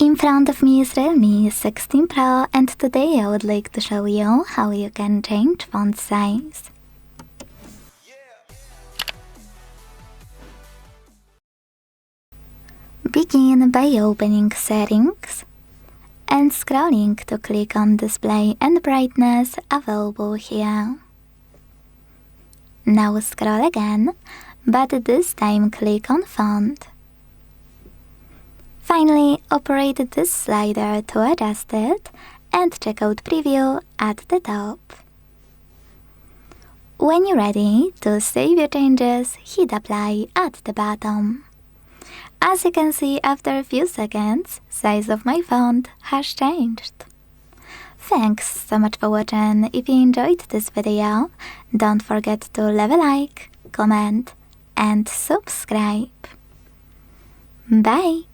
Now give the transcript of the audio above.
In front of me is Realme 16 Pro, and today I would like to show you how you can change font size. Begin by opening Settings and scrolling to click on Display and Brightness available here. Now scroll again, but this time click on Font. Finally, operate this slider to adjust it and check out Preview at the top. When you're ready to save your changes, hit Apply at the bottom. As you can see, after a few seconds, size of my font has changed. Thanks so much for watching. If you enjoyed this video, don't forget to leave a like, comment and subscribe. Bye!